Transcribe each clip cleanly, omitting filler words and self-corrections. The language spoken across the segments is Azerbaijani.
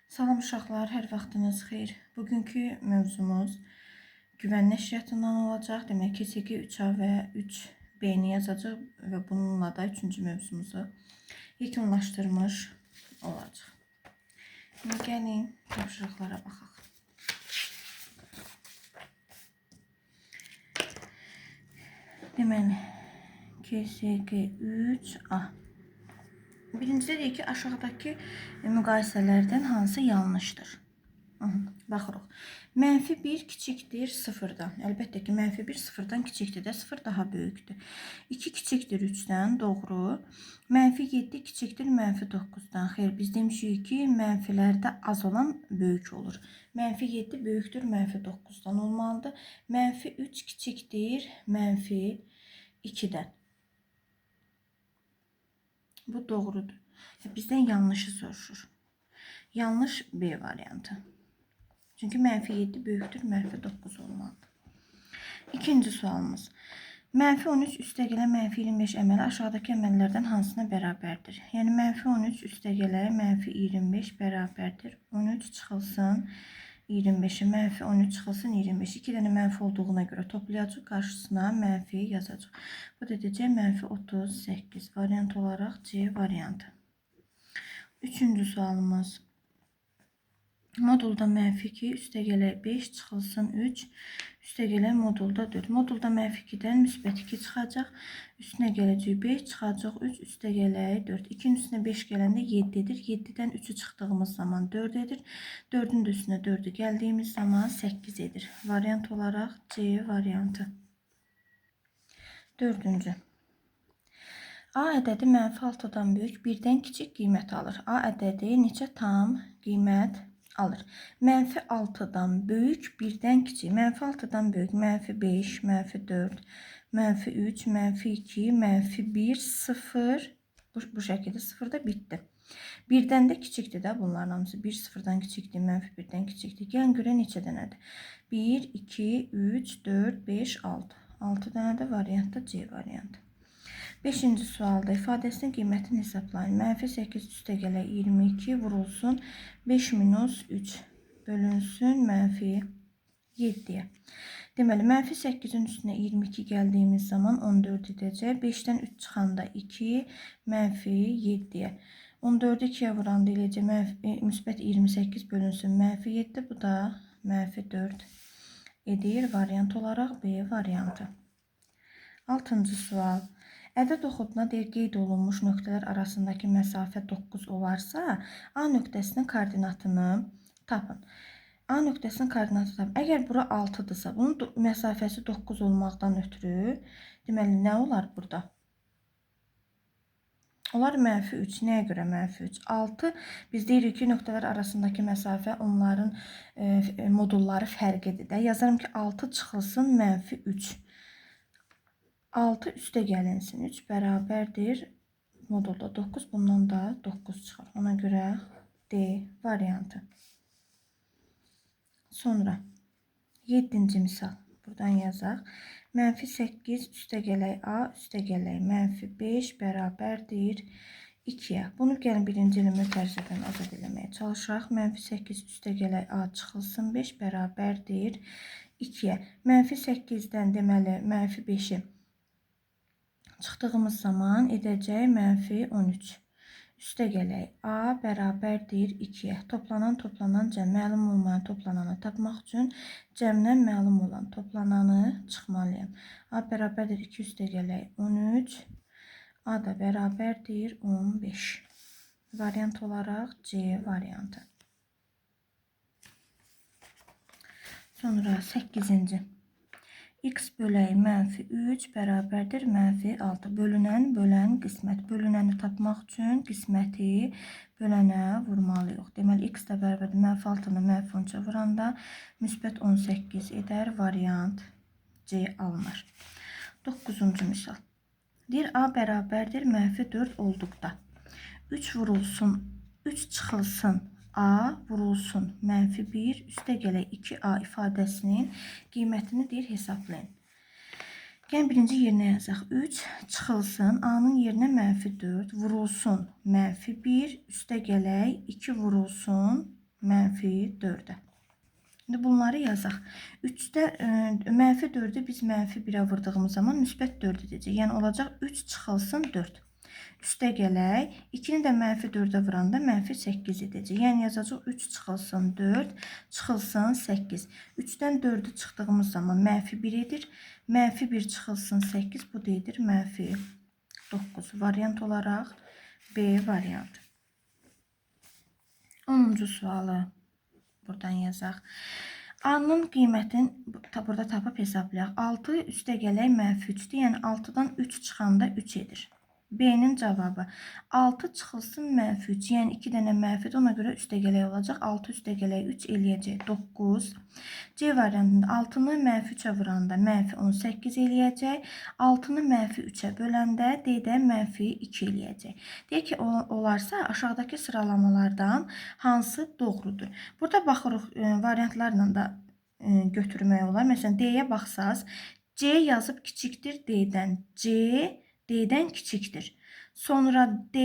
Salam uşaqlar, hər vaxtınız xeyir. Bugünkü mövzumuz güvən nəşriyyatından olacaq. Demək ki, SG 3A və 3B-ni yazacaq və bununla da 3-cü mövzumuzu yekunlaşdırmış olacaq. Şimdi gəlin tapşırıqlara baxaq. Deməli, SG 3A. Birincidə deyir ki, aşağıdakı müqayisələrdən hansı yanlışdır? Baxırıq. -1 kiçikdir 0-dan. Əlbəttə ki, -1 0-dan kiçikdir də 0 daha böyükdür. 2 kiçikdir 3-dən, doğru. -7 kiçikdir -9-dan. Xeyr, biz demişik ki, mənfilərdə az olan böyük olur. -7 böyükdür -9-dan olmalıdır. -3 kiçikdir -2-dən. Bu doğrudur. Bizdən yanlışı soruşur. Yanlış B variantı. Çünki -7 böyükdür -9 olmalıdır. İkinci sualımız. -13 üstəgələ -25 əməli aşağıdakı əməllərdən hansına bərabərdir? Yəni -13 üstəgələ -25 bərabərdir. 13 çıxılsın 25'i, -13 çıxılsın 25. 2 dənə mənfi olduğuna görə toplayacaq, qarşısına mənfi yazacaq. Bu da edəcək -38. Variant olaraq C variantı. Üçüncü sualımız. Modulda -2 üstəgələ 5 çıxılsın 3 üstəgələ modulda 4. Modulda -2-dən -2 çıxacaq. Üstünə gələcək 5 çıxacaq 3 üstəgələ 4. 2-nin üstünə 5 gələndə 7 edir. 7-dən 3'ü çıxdığımız zaman 4 edir. 4'ün də üstünə 4'ü gəldiyimiz zaman 8 edir. Variant olaraq C variantı. Dördüncü. A ədədi -6-dan böyük, 1-dən kiçik qiymət alır. A ədədi neçə tam qiymət alır? -6-dan böyük, 1-dən kiçik. -6-dan böyük, -5, -4, -3, -2, -1, 0. Bu şəkildə 0 da bitdi. 1-dən də kiçikdir də bunların hamısı. 1 0-dan kiçikdir, -1-dən kiçikdir. Gəlin görə neçə dənədir? 1, 2, 3, 4, 5, 6. 6 dənə də variantda C variantı. 5-ci sualda ifadəsinin qiymətini hesablayın. -8 üstəgələ 22 vurulsun 5 minus 3 bölünsün -7'ye. Deməli, -8'in üstünə 22 gəldiyimiz zaman 14 edəcək. 5'dən 3 çıxanda 2 -7'ye. 14'ü 2'ye vuranda eləcək müsbət 28 bölünsün -7. Bu da -4 edir. Variant olaraq B variantı. 6-cı sual. Ədəd oxuduna deyir, qeyd olunmuş nöqtələr arasındakı məsafə 9 olarsa, A nöqtəsinin koordinatını tapın. A nöqtəsinin koordinatını tapın. Əgər bura 6-dırsa, bunun məsafəsi 9 olmaqdan ötürü, deməli, nə olar burada? Olar -3. Nəyə görə -3? 6, biz deyirik ki, nöqtələr arasındakı məsafə onların modulları fərqidir də. Yazarım ki, 6 çıxılsın -3. 6 üstə gəlinsin 3 bərabərdir. Modulda 9, bundan da 9 çıxar. Ona görə D variantı. Sonra 7-ci misal. Buradan yazaq. -8 üstəgələk A üstəgələk -5 bərabərdir 2'ye. Bunu gəlin birinci element fərziyyədən azad eləməyə çalışaq. -8 üstəgələk A çıxılsın 5 bərabərdir 2'ye. -8'dən deməli -5'i çıxdığımız zaman edəcək -13. Üstəgələk A bərabərdir 2'ye. Toplanan cəm məlum olmayan toplananı tapmaq üçün cəmdən məlum olan toplananı çıxmalıyam. A bərabərdir 2 üstəgələk 13. A da bərabərdir 15. Variant olaraq C variantı. Sonra 8-ci. X bölək -3 bərabərdir -6. Bölən qismət. Bölünəni tapmaq üçün qisməti bölənə vurmalıyıq. Deməli, x də bərabərdir -6-nı -13'e vuranda müsbət 18 edər. Variant C alınır. 9-cu misal. Deyir, A bərabərdir -4 olduqda 3 vurulsun, 3 çıxılsın A vurulsun -1 üstəgələk 2A ifadəsinin qiymətini deyir hesablayın. Gəlin birinci yerinə yazaq. 3 çıxılsın A'nın yerinə -4 vurulsun -1 üstəgələk 2 vurulsun -4'e. Şimdi bunları yazaq. 3'də -4'ü biz -1'ə vurdığımız zaman müsbət 4 edəcək. Yəni olacaq 3 çıxılsın 4. Üstə gələk. 2-ni də -4'ə vuranda -8 edəcək. Yəni yazacaq 3 çıxılsın 4 çıxılsın 8. 3'dən 4'ü çıxdığımız zaman -1 edir. -1 çıxılsın 8 bu da edir -9. Variant olaraq B variantı. 10-cu sualı buradan yazaq. A-nın qiymətini burada tapıb hesablayaq. 6 üstə gələk -3'dür. Yəni 6'dan 3 çıxanda 3 edir. B-nin cavabı 6 çıxılsın -3. Yəni 2 dənə mənfidir. Ona görə üstə gələk olacaq. 6 üstə gələk 3 eləyəcək 9. C variantında 6'nı -3'ə vuranda -18 eləyəcək. 6'nı -3'ə böləndə D-də -2 eləyəcək. Deyək ki, olarsa aşağıdakı sıralamalardan hansı doğrudur? Burada baxırıq variantlarla da götürmək olar. Məsələn, D-yə baxsaz, C yazıb kiçikdir D-dən. C D-dən kiçikdir. Sonra D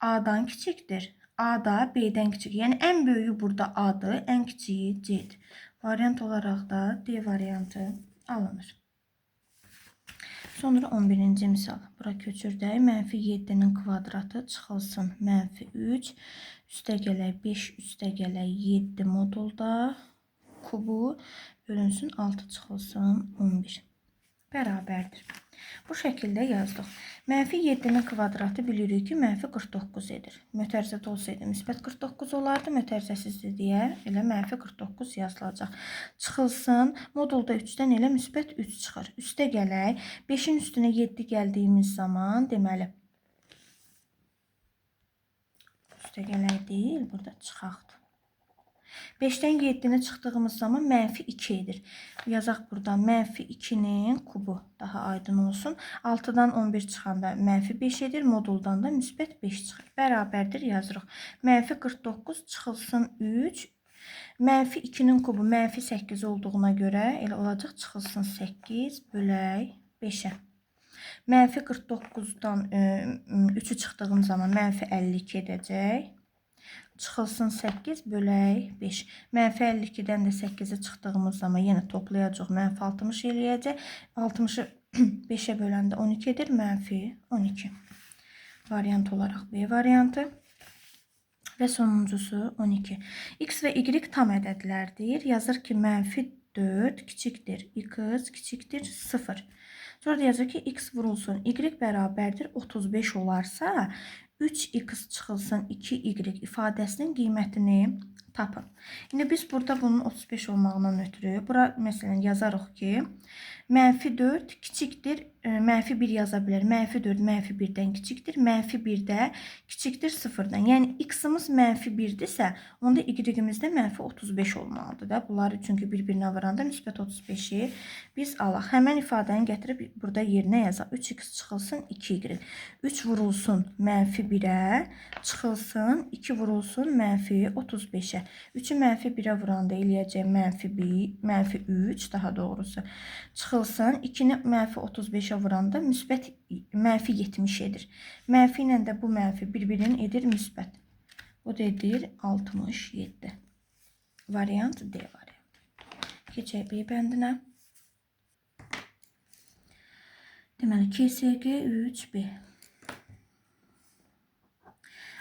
A-dan kiçikdir. A da B-dən kiçik. Yəni ən böyüyü burada A-dır, ən kiçiyi C-dir. Variant olaraq da D variantı alınır. Sonra 11-ci misal. Bura köçürdək. -7'nin kvadratı çıxılsın -3. Üstə gələk 5, üstə gələk 7 modulda. Kubu bölünsün 6 çıxılsın 11. Bərabərdir. Bu şəkildə yazdıq. -7'nin kvadratı bilirik ki, -49 edir. Mötərizət olsaydı müsbət 49 olardı. Mötərizəsizdir deyə elə -49 yazılacaq. Çıxılsın. Modulda 3'dən elə müsbət 3 çıxır. Üstə gələk. 5'in üstünə 7 gəldiyimiz zaman deməli üstə gələk deyil, burada çıxaqdır. 5'dən 7'ni çıxdığımız zaman -2 edir. Yazaq burada -2'nin kubu daha aydın olsun. 6'dan 11 çıxanda -5 edir. Moduldan da müsbət 5 çıxır. Bərabərdir yazırıq. -49 çıxılsın 3. -2'nin kubu -8 olduğuna görə elə olacaq çıxılsın 8 bölək 5'ə. -49'dan 3'ü çıxdığım zaman -52 edəcək. Çıxılsın 8 bölək 5. -52'dən də 8'i çıxdığımız zaman yenə toplayacaq. -60 eləyəcək. 60'ı 5'ə böləndə 12 edir. -12. Variant olaraq B variantı. Və sonuncusu 12. X və Y tam ədədlərdir. Yazır ki, -4 kiçikdir. X kiçikdir 0. Sonra da yazır ki, X vurulsun Y bərabərdir 35 olarsa 3x çıxılsın 2y ifadəsinin qiymətini tapın. İndi biz burada bunun 35 olmağından ötürü bura məsələn yazarıq ki, -4 kiçikdir, -1 yaza bilər. -4 -1'dən kiçikdir. -1 də kiçikdir 0'dan. Yəni x-imiz -1'dirsə, onda y-imiz də -35 olmalıdır da. Bunları çünki bir-birinə vuranda müsbət 35'i biz alaq. Həmən ifadəni gətirib burada yerinə yazaq. 3x çıxılsın 2y. 3 vurulsun -1'ə, çıxılsın 2 vurulsun -35'ə. 3'ü -1'ə vuranda eləyəcək -3 daha doğrusu. Çıxılsın 2'ni -35'ə vuranda müsbət -70 edir. Mənfi ilə də bu mənfi bir-birini edir müsbət. Bu da edir 67. Variant D variantı. Keçək B bəndinə. Deməli KSG 3B.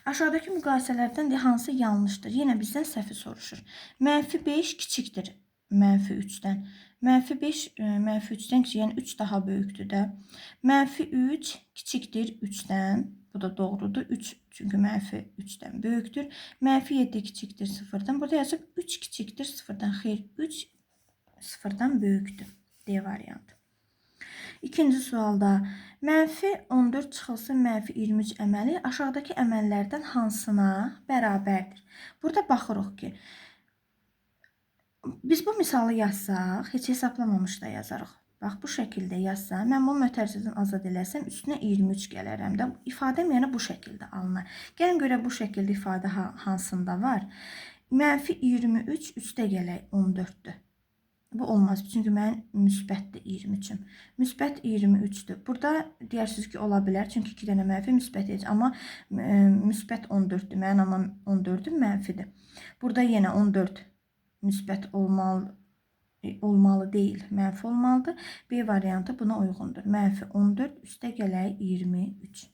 Aşağıdakı müqayisələrdən hansı yanlışdır? Yenə bizdən səhvi soruşur. -5 kiçikdir -3'dən. -5 -3'dən kiçik, yəni 3 daha böyükdür də. -3 kiçikdir 3'dən. Bu da doğrudur. 3 çünki -3'dən böyükdür. -7 kiçikdir 0'dan. Burada yazıb 3 kiçikdir 0'dan. Xeyr, 3 0'dan böyükdür. D variantı. İkinci sualda -14 çıxılsın -23 əməli aşağıdakı əməllərdən hansına bərabərdir? Burada baxırıq ki, biz bu misalı yazsaq, heç hesablamamış da yazarıq. Bax, bu şəkildə yazsam, mən bunu mötərizədən azad eləsəm, üstünə 23 gələrəm də. İfadəm yəni bu şəkildə alınır. Gəlin görə bu şəkildə ifadə hansında var? -23 üstə gələk 14'dür. Bu olmaz. Çünki mən müsbətdir 23-üm. Müsbət 23-dür. Burada deyirsiniz ki, ola bilər. Çünki 2 dənə mənfi müsbət edəcək. Amma müsbət 14-dür. Mənim amma 14-üm mənfidir. Burada yenə 14 müsbət olmalı deyil. Mənfi olmalıdır. B variantı buna uyğundur. Mənfi 14 üstə gələk 23.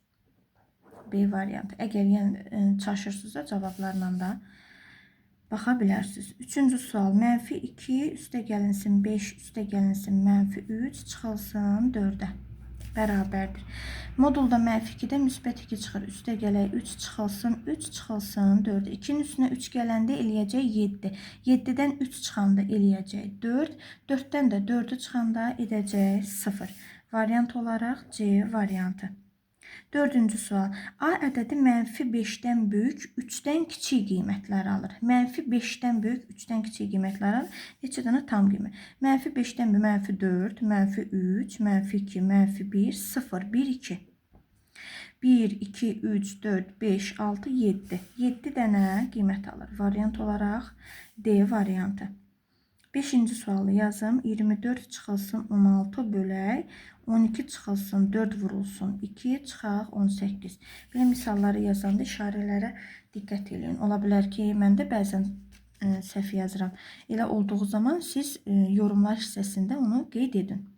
B variantı. Əgər yəni çaşırsınızsa cavablarla da baxa bilərsiniz. Üçüncü sual. Mənfi 2 üstə gəlinsin 5 üstə gəlinsin mənfi 3 çıxılsın 4-ə. Bərabərdir. Modulda mənfi 2-də müsbət 2 çıxır. Üstə gələk 3 çıxılsın 3 çıxılsın 4. 2-nin üstünə 3 gələndə eləyəcək 7. 7-dən 3 çıxanda eləyəcək 4. 4-dən də 4-ü çıxanda edəcək 0. Variant olaraq C variantı. Dördüncü sual. A ədədi mənfi 5-dən böyük, 3-dən kiçik qiymətlər alır. Mənfi 5-dən böyük, 3-dən kiçik qiymətlər alır. Neçə dənə tam qiymət? Mənfi 5-dən böyük, mənfi 4, mənfi 3, mənfi 2, mənfi 1, 0, 1, 2. 1, 2, 3, 4, 5, 6, 7. 7 dənə qiymət alır. Variant olaraq D variantı. 5-ci sualı yazım. 24 çıxılsın 16 bölək. 12 çıxılsın 4 vurulsun 2 çıxaq 18. Belə misalları yazanda işarələrə diqqət edin. Ola bilər ki, mən də bəzən səhv yazıram. Elə olduğu zaman siz yorumlar hissəsində onu qeyd edin.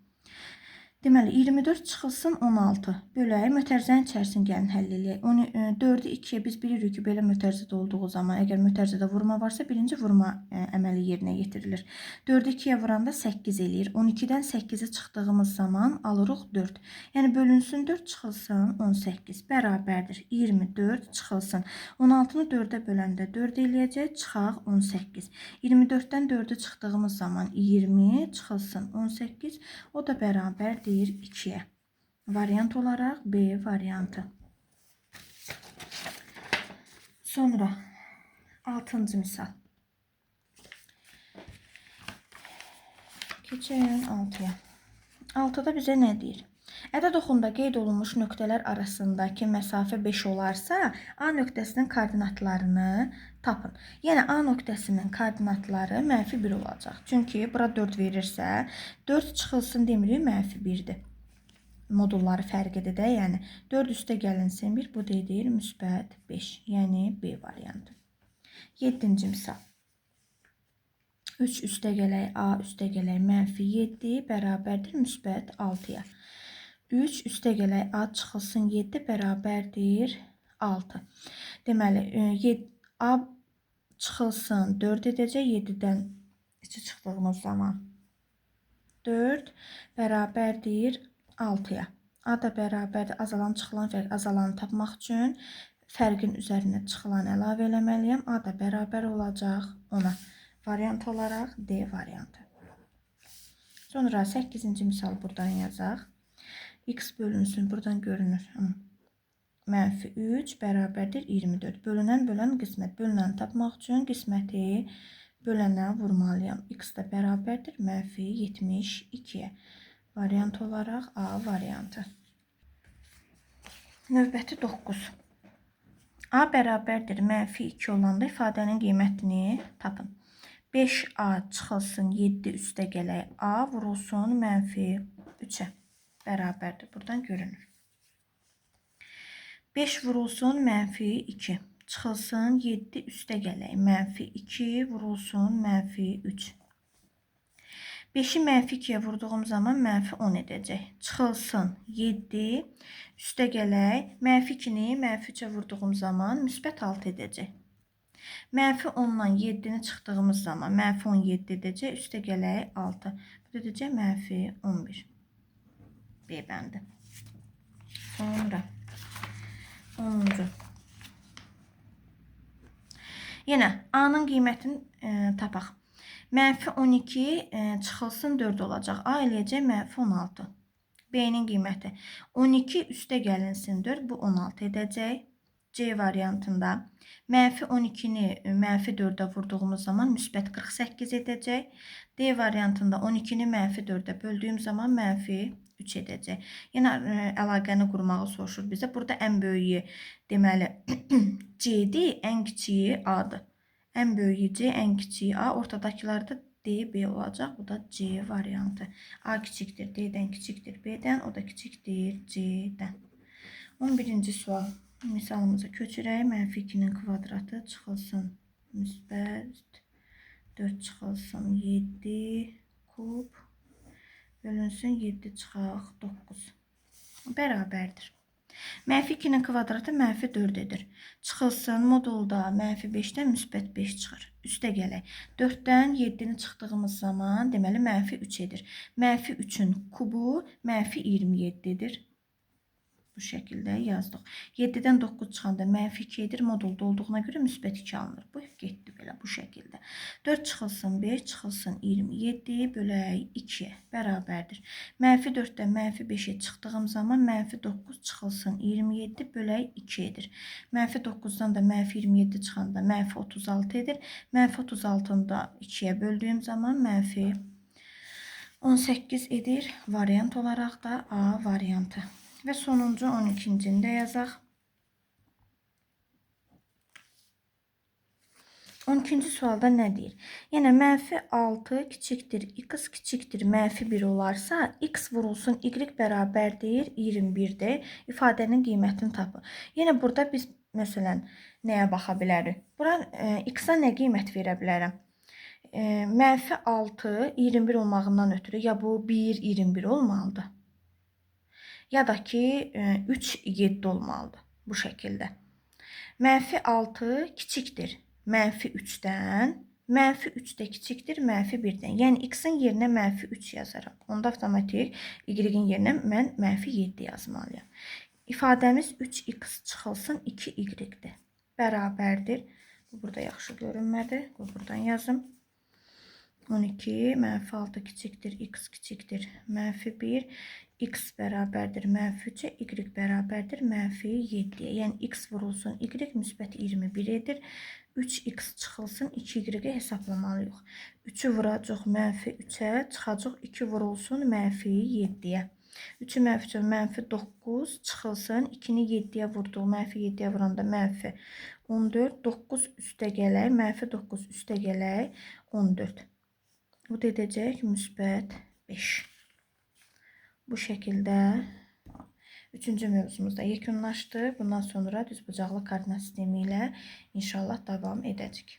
Deməli, 24 çıxılsın 16 bölək, mötərizənin içərisini gəlin həll eləyək. 4-ü 2-yə biz bilirik ki, belə mötərizədə olduğu zaman, əgər mötərizədə vurma varsa, birinci vurma əməli yerinə yetirilir. 4-ü 2-yə vuranda 8 eləyir. 12-dən 8-i çıxdığımız zaman alırıq 4. Yəni, bölünsün 4 çıxılsın 18. Bərabərdir. 24 çıxılsın. 16-nı 4-ə böləndə 4 eləyəcək, çıxaq 18. 24-dən 4-ü çıxdığımız zaman 20 çıxılsın 18. O da bərabər 2-yə. Variant olaraq B variantı. Sonra 6-cı misal. Keçək 6-ya. 6-da bizə nə deyir? Ədəd oxunda qeyd olunmuş nöqtələr arasındakı məsafə 5 olarsa, A nöqtəsinin koordinatlarını tapın. Yəni, A nöqtəsinin koordinatları mənfi 1 olacaq. Çünki bura 4 verirsə, 4 çıxılsın demirik, mənfi 1-dir. Modulları fərqidir də, yəni 4 üstə gəlinsin 1, bu deyir müsbət 5, yəni B variantı. 7-ci misal. 3 üstə gələk, A üstə gələk, mənfi 7 bərabərdir müsbət 6-ya. 3 üstə gələk, A çıxılsın 7 bərabərdir 6. Deməli, A çıxılsın 4 edəcək, 7-dən 2 çıxdığımız zaman 4 bərabərdir 6-ya. A da bərabərdir, azalan çıxılan fərq, azalanı tapmaq üçün fərqin üzərinə çıxılan əlavə eləməliyəm. A da bərabər olacaq 10-a. Variant olaraq D variantı. Sonra 8-ci misal buradan yazaq. X bölünsün, buradan görünür. Mənfi 3 bərabərdir 24. Bölünən qismət. Bölünəni tapmaq üçün qisməti bölənə vurmalıyam. X da bərabərdir mənfi 72-yə. Variant olaraq A variantı. Növbəti 9. A bərabərdir mənfi 2 olanda ifadənin qiymətini tapın. 5A çıxılsın 7 üstə gələk A vurulsun mənfi 3-ə. Bərabərdir. Buradan görünür. 5 vurulsun mənfi 2. Çıxılsın 7 üstə gələk. Mənfi 2 vurulsun mənfi 3. 5-i mənfi 2-yə vurduğum zaman mənfi 10 edəcək. Çıxılsın 7 üstə gələk. Mənfi 2-ni mənfi 3-ə vurduğum zaman müsbət 6 edəcək. Mənfi 10-dan 7-ni çıxdığımız zaman mənfi 17 edəcək. Üstə gələk 6. Bu edəcək mənfi 11. B bəndi. Sonra 10-cu. Yenə A-nın qiymətini tapaq. Mənfi 12 çıxılsın 4 olacaq. A eləyəcək mənfi 16. B-nin qiyməti 12 üstə gəlinsin 4. Bu 16 edəcək. C variantında mənfi 12-ni mənfi 4-ə vurduğumuz zaman müsbət 48 edəcək. D variantında 12-ni mənfi 4-ə böldüyüm zaman mənfi 3 edəcək. Yenə əlaqəni qurmağı soruşur bizə. Burada ən böyüyü deməli C-dir, ən kiçiyi A-dır. Ən böyüyü C, ən kiçiyi A. Ortadakıları da D, B olacaq. Bu da C variantı. A kiçikdir D-dən kiçikdir B-dən, o da kiçikdir C-dən. 11-ci sual. Misalımıza köçürək. -2-nin kvadratı çıxılsın müsbət 4 çıxılsın 7 kub bölünsün 7 çıxaq 9 bərabərdir. -2-nin kvadratı -4 edir. Çıxılsın modulda -5-dən müsbət 5 çıxır. Üstə gələk. 4-dən 7-ni çıxdığımız zaman deməli -3 edir. -3-ün kubu -27 edir. Bu şəkildə yazdıq. 7-dən 9 çıxanda -2 edir. Modulda olduğuna görə müsbət 2 alınır. Bu getdi belə bu şəkildə. 4 çıxılsın 5 çıxılsın 27 bölək 2 bərabərdir. -4-dən -5-ə çıxdığım zaman -9 çıxılsın 27 bölək 2 edir. -9-dan da -27 çıxanda -36 edir. -36-nı da 2-yə böldüyüm zaman -18 edir. Variant olaraq da A variantı. Və sonuncu 12-cini də yazaq. 12-ci sualda nə deyir? Yəni, -6 kiçikdir, x kiçikdir, -1 olarsa, x vurulsun, y bərabərdir 21-dir. İfadənin qiymətini tapın. Yəni, burada biz, məsələn, nəyə baxa bilərik? Bura x-a nə qiymət verə bilərəm? -6 21 olmağından ötürü ya bu 1 21 olmalıdır. Ya da ki 3 7 olmalıdır bu şəkildə. -6 kiçikdir -3-dən, -3 də kiçikdir -1-dən. Yəni x-in yerinə -3 yazaram. Onda avtomatik y-in yerinə mən -7 yazmalıyam. İfadəmiz 3x çıxılsın 2y-dir. Bərabərdir. Bu burada yaxşı görünmədi. Bu buradan yazım. 12 -6 kiçikdir x kiçikdir -1 x bərabərdir -3-ə, y bərabərdir -7-yə. Yəni x vurulsun y müsbət 21 edir. 3x çıxılsın 2y-i hesablamalıyıq. 3-ü vuracaq -3-ə, çıxacaq 2 vurulsun -7-yə. 3-ü -9 çıxılsın 2-ni 7-yə vurduq. -7-yə vuranda -14, 9 üstə gələk, -9 üstə gələk 14. Bu da edəcək müsbət 5. Bu şəkildə 3-cü mövzumuzda yekunlaşdı. Bundan sonra düzbucaqlı koordinat sistemi ilə inşallah davam edəcək.